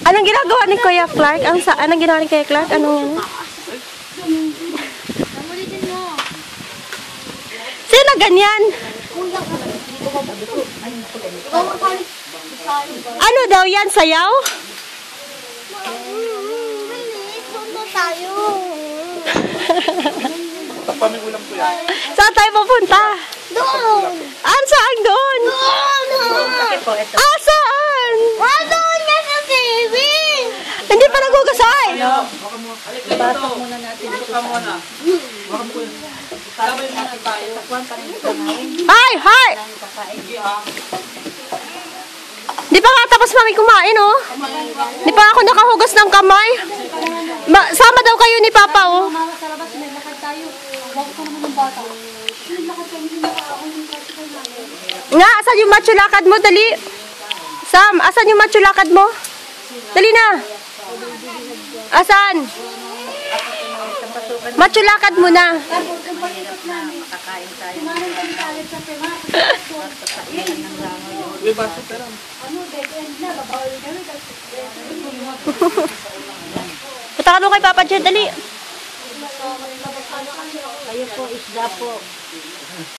Anong ginagawa ni Kuya Clark? Anong ginawa ni Kuya Clark? Anong... Sino ganyan? Ano daw yan? Sayaw? Pamigulang ko yan. Saan tayo pupunta? Doon! Saan doon? Saan? Doon nga sa saving! Hindi pa nagugasay. Pasok muna natin. Pasok muna. Sabay natin tayo. Ay, hi! Di pa nga tapos mami kumain, oh. Di pa ako nakahugas ng kamay. Sama daw kayo ni Papa, oh. Nga, asan yung matsulakad mo? Dali. Sam, asan yung matsulakad mo? Dali na. Asan? Matsulakad mo na. Punta ka doon kay Papa Jed, dali. Kayo po, isda po.